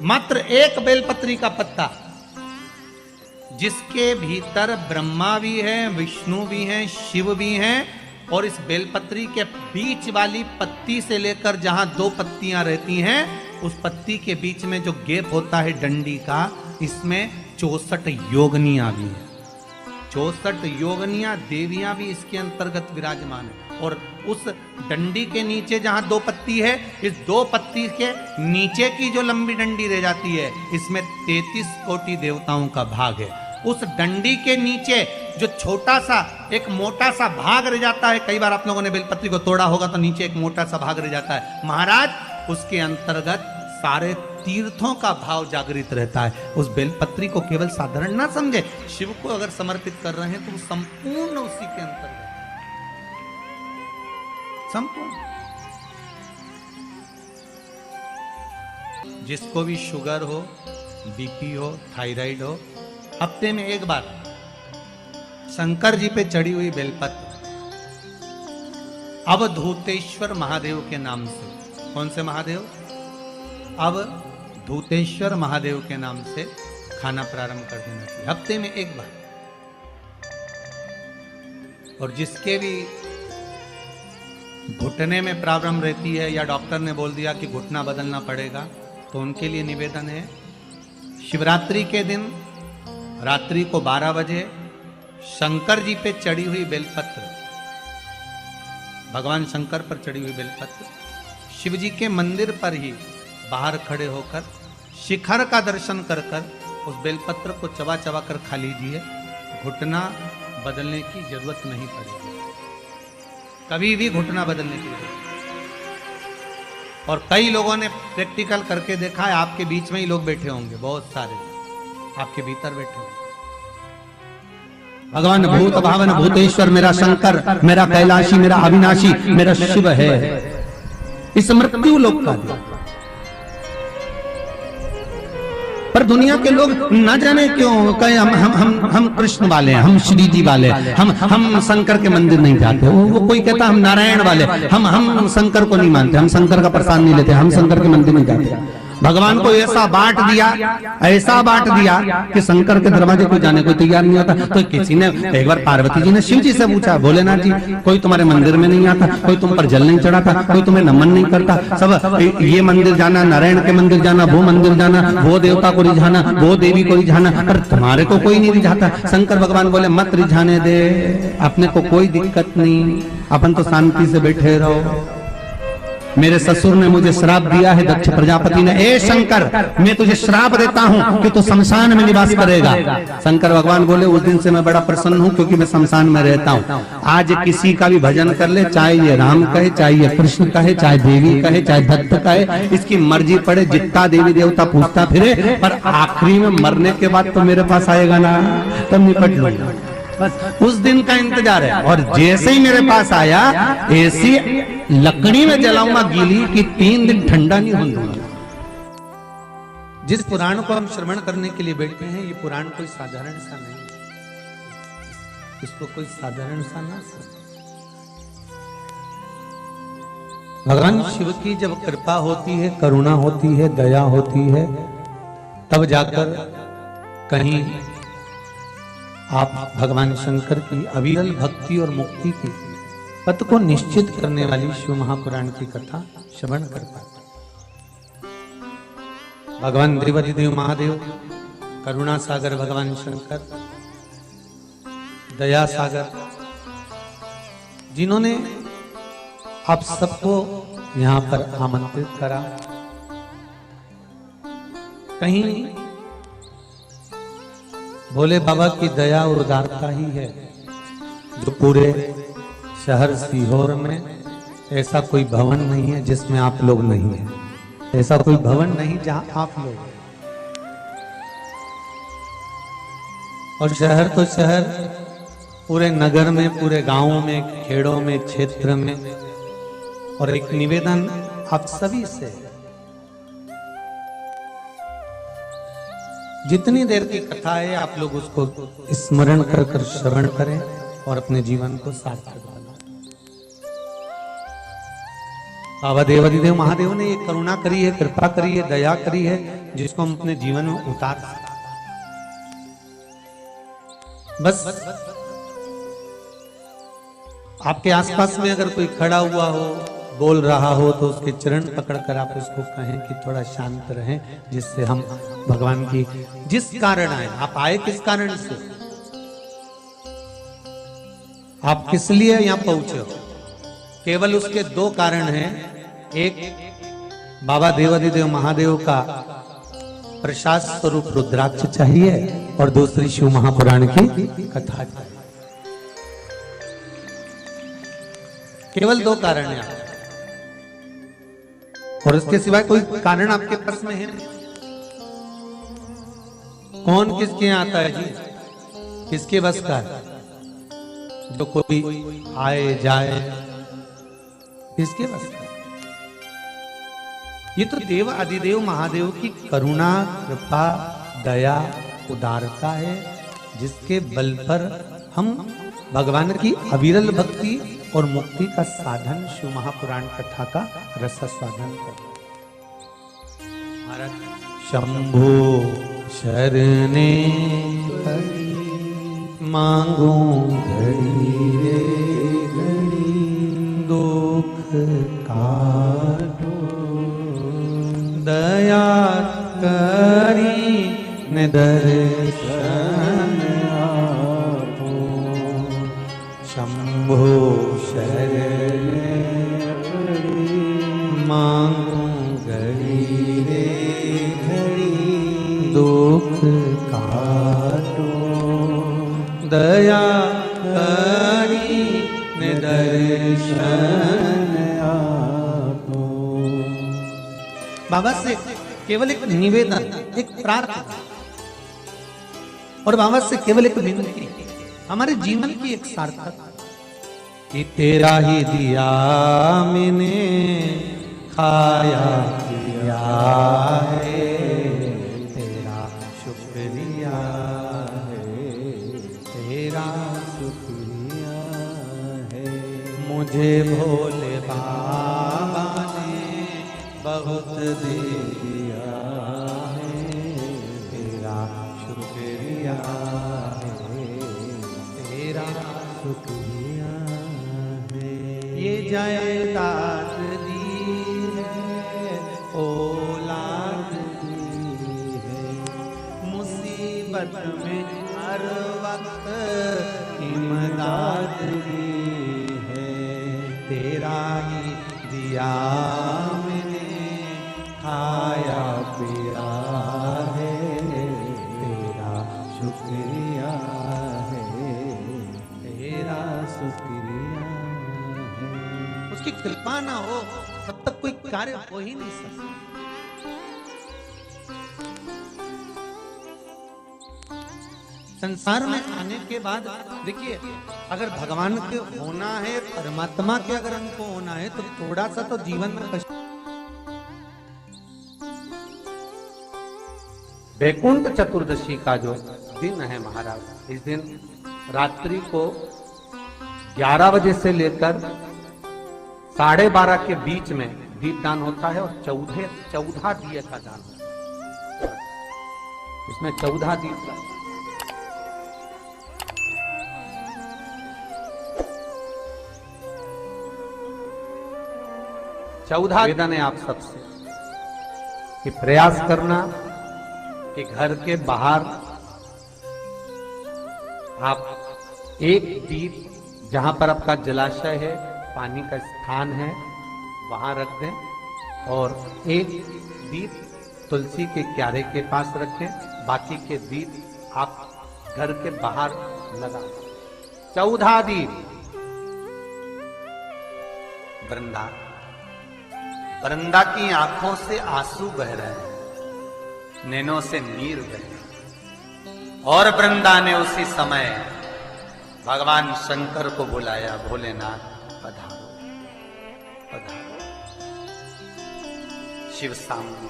मात्र एक बेलपत्री का पत्ता, जिसके भीतर ब्रह्मा भी है, विष्णु भी हैं, शिव भी हैं, और इस बेलपत्री के बीच वाली पत्ती से लेकर जहां दो पत्तियां रहती हैं, उस पत्ती के बीच में जो गैप होता है डंडी का, इसमें 64 योगनियां भी हैं। 64 योगनियां देवियां भी इसके अंतर्गत विराजमान है। और उस डंडी के नीचे जहां दो पत्ती है, इस दो पत्ती के नीचे की जो लंबी डंडी रह जाती है, इसमें 33 कोटि देवताओं का भाग है। उस डंडी के नीचे जो छोटा सा एक मोटा सा भाग रह जाता है, कई बार आप लोगों ने बेलपत्री को तोड़ा होगा तो नीचे एक मोटा सा भाग रह जाता है महाराज, उसके अंतर्गत सारे तीर्थों का भाव जागृत रहता है। उस बेलपत्री को केवल साधारण ना समझे, शिव को अगर समर्पित कर रहे हैं तो वो संपूर्ण उसी के अंतर्गत, संपूर्ण। जिसको भी शुगर हो, बीपी हो, थायराइड हो, हफ्ते में एक बार शंकर जी पे चढ़ी हुई बेलपत्र अवधूतेश्वर महादेव के नाम से, कौन से महादेव? अवधूतेश्वर महादेव के नाम से खाना प्रारंभ कर देना चाहिए, हफ्ते में एक बार। और जिसके भी घुटने में प्रॉब्लम रहती है या डॉक्टर ने बोल दिया कि घुटना बदलना पड़ेगा, तो उनके लिए निवेदन है, शिवरात्रि के दिन रात्रि को 12 बजे शंकर जी पे चढ़ी हुई बेलपत्र, भगवान शंकर पर चढ़ी हुई बेलपत्र, शिव जी के मंदिर पर ही बाहर खड़े होकर शिखर का दर्शन कर कर उस बेलपत्र को चबा चबा कर खा लीजिए। घुटना बदलने की जरूरत नहीं पड़ेगी, कभी भी घुटना बदलने की जरूरत। और कई लोगों ने प्रैक्टिकल करके देखा है, आपके बीच में ही लोग बैठे होंगे, बहुत सारे आपके भीतर बैठे होंगे। भगवान भूत भावन भूतेश्वर मेरा शंकर, मेरा कैलाशी, मेरा अविनाशी, मेरा शिव है। इस मृत्यु लोक का दिया, पर दुनिया के लोग न जाने क्यों कहे हम कृष्ण वाले हैं, हम श्री जी वाले, हम शंकर के मंदिर नहीं जाते। वो कोई कहता हम नारायण वाले, हम शंकर को नहीं मानते, हम शंकर का प्रसाद नहीं लेते, हम शंकर के मंदिर नहीं जाते। भगवान को ऐसा बांट दिया कि शंकर के दरवाजे को जाने को तैयार नहीं होता। तो किसी ने एक बार पार्वती जी ने शिव जी से पूछा, भोलेनाथ जी कोई तुम्हारे मंदिर में नहीं आता, कोई तुम पर जल नहीं चढ़ाता, कोई तुम्हें नमन नहीं करता, सब ये मंदिर जाना, नारायण के मंदिर जाना, वो मंदिर जाना, वो देवता को रिझाना, वो देवी को रिझाना, पर तुम्हारे को कोई नहीं रिझाता। शंकर भगवान बोले मत रिझाने दे, अपने को कोई दिक्कत नहीं, अपन तो शांति से बैठे रहो। मेरे ससुर ने मुझे श्राप दिया है, दक्ष प्रजापति ने, ए शंकर मैं तुझे श्राप देता हूँ कि तू शमशान में निवास करेगा। शंकर भगवान बोले उस दिन से मैं बड़ा प्रसन्न हूँ, क्योंकि मैं शमशान में रहता हूँ। आज किसी का भी भजन कर ले, चाहे ये राम कहे, चाहे ये कृष्ण कहे, चाहे देवी कहे, चाहे दत्त कहे, इसकी मर्जी पड़े, जितना देवी देवता पूछता फिरे, पर आखिरी में मरने के बाद तो मेरे पास आएगा ना, तब निपट लूंगा। बस उस दिन का इंतजार है। और जैसे ही मेरे पास आया, ऐसी लकड़ी में जलाऊंगा गीली कि 3 दिन ठंडा नहीं होने दूंगा। जिस पुराण को हम श्रवण करने के लिए बैठे हैं, ये पुराण कोई साधारण सा नहीं, इसको कोई साधारण सा ना समझ। भगवान शिव की जब कृपा होती है, करुणा होती है, दया होती है, तब जाकर कहीं आप भगवान शंकर की अविरल भक्ति और मुक्ति की पथ को निश्चित करने वाली शिव महापुराण की कथा श्रवण कर पाते। भगवान देवाधिदेव महादेव, करुणा सागर भगवान शंकर, दया सागर, जिन्होंने आप सबको यहाँ पर आमंत्रित करा, कहीं भोले बाबा की दया और उदारता ही है जो पूरे शहर सीहोर में ऐसा कोई भवन नहीं है जिसमें आप लोग नहीं है, ऐसा कोई भवन नहीं जहां आप लोग। और शहर तो शहर, पूरे नगर में, पूरे गांवों में, खेड़ों में, क्षेत्र में। और एक निवेदन आप सभी से, जितनी देर की कथा है आप लोग उसको स्मरण कर कर श्रवण करें और अपने जीवन को सार्थक बनाएं। बाबा देवाधिदेव महादेव ने ये करुणा करी है, कृपा करी है, दया करी है, जिसको हम अपने जीवन में उतार सकते। बस आपके आसपास में अगर कोई खड़ा हुआ हो, बोल रहा हो, तो उसके चरण पकड़कर आप उसको कहें कि थोड़ा शांत रहें, जिससे हम भगवान की जिस कारण आए, आप आए किस कारण से, आप किस लिए यहां पहुंचे हो, केवल उसके दो कारण हैं। एक बाबा देवाधिदेव महादेव का प्रसाद स्वरूप रुद्राक्ष चाहिए और दूसरी शिव महापुराण की कथा चाहिए। केवल दो कारण हैं और इसके सिवाय कोई कारण आपके पास में है नहीं। कौन किसके यहाँ आता है जी, किसके बस का है? जो कोई आए जाए, किसके बस का? ये तो देव आदिदेव महादेव की करुणा, कृपा, दया, उदारता है, जिसके बल पर हम भगवान की अविरल भक्ति और मुक्ति का साधन शिव महापुराण कथा का रसास्वादन करते। शंभो शरणे मांगो घड़ी रे घड़ी, दुख काटो दया करी न दर्शन आपो। शंभो शरणे मांगो घड़ी रे घड़ी, दुख काटो दया करी न दर्शन आपो। बाबा से केवल एक निवेदन, एक प्रार्थना और बाबा से केवल एक विनती, हमारे जीवन की एक सार्थक कि तेरा ही दिया मैंने खाया पिया है, तेरा शुक्रिया है, तेरा शुक्रिया है। मुझे भोले बाबा ने बहुत दे दिया है, तेरा शुक्रिया है, तेरा शुक्रिया है। ये जायदाद दी है, औलाद दी है, मुसीबत में हर वक्त इमदाद दी है। तेरा ही दिया मैंने खाया पिया है, तेरा शुक्रिया है, तेरा शुक्रिया है। उसकी कृपा ना हो तब तक कोई कार्य हो ही नहीं सकता। संसार में आने के बाद देखिए, अगर भगवान के होना है, परमात्मा के अगर हमको होना है, तो थोड़ा सा तो जीवन में कष्ट। वैकुंठ चतुर्दशी का जो दिन है महाराज, इस दिन रात्रि को 11 बजे से लेकर 12:30 के बीच में दीपदान होता है और 14 दिए का दान होता है। इसमें 14 दीप का 14 निवेदन है आप सबसे कि प्रयास करना कि घर के बाहर आप एक दीप, जहां पर आपका जलाशय है, पानी का स्थान है, वहां रख दें और एक दीप तुलसी के क्यारे के पास रखें। बाकी के दीप आप घर के बाहर लगा दें। 14 दीप। वृंदा की आंखों से आंसू बह रहे हैं, नैनों से नीर बह रहे हैं। और वृंदा ने उसी समय भगवान शंकर को बुलाया, भोलेनाथ पधारो पधारो। शिव सामने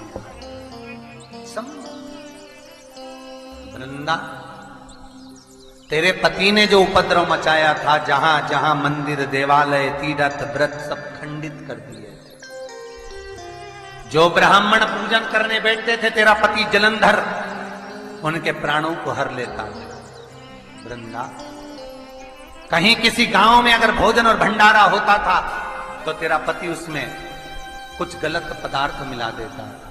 वृंदा, तेरे पति ने जो उपद्रव मचाया था, जहां जहां मंदिर, देवालय, तीर्थ, व्रत सब खंडित कर दिए थे, जो ब्राह्मण पूजन करने बैठते थे तेरा पति जलंधर, उनके प्राणों को हर लेता है। वृंदा, कहीं किसी गांव में अगर भोजन और भंडारा होता था तो तेरा पति उसमें कुछ गलत पदार्थ मिला देता था।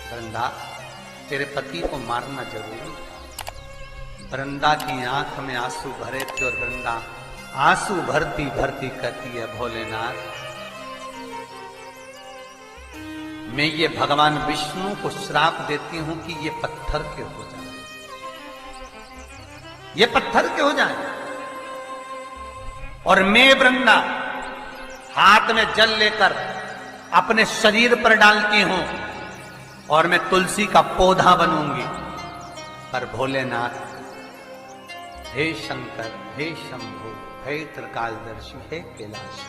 वृंदा, तेरे पति को मारना जरूरी था। वृंदा की आंख में आंसू भरे थे और वृंदा आंसू भरती भरती कहती है, भोलेनाथ, मैं ये भगवान विष्णु को श्राप देती हूं कि ये पत्थर के हो जाए, ये पत्थर के हो जाए। और मैं वृंदा हाथ में जल लेकर अपने शरीर पर डालती हूं और मैं तुलसी का पौधा बनूंगी। पर भोलेनाथ, हे शंकर, हे शंभु, हे त्रिकालदर्शी, हे कैलाशी,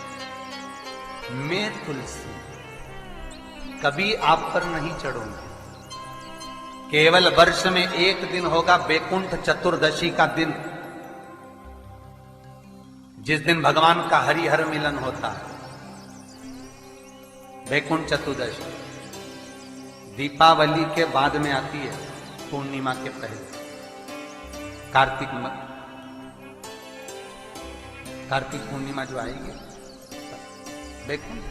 मैं तुलसी कभी आप पर नहीं चढ़ूंगी। केवल वर्ष में एक दिन होगा बैकुंठ चतुर्दशी का दिन, जिस दिन भगवान का हरिहर मिलन होता है। बैकुंठ चतुर्दशी दीपावली के बाद में आती है, पूर्णिमा के पहले, कार्तिक पूर्णिमा जो आएगी बैकुंठ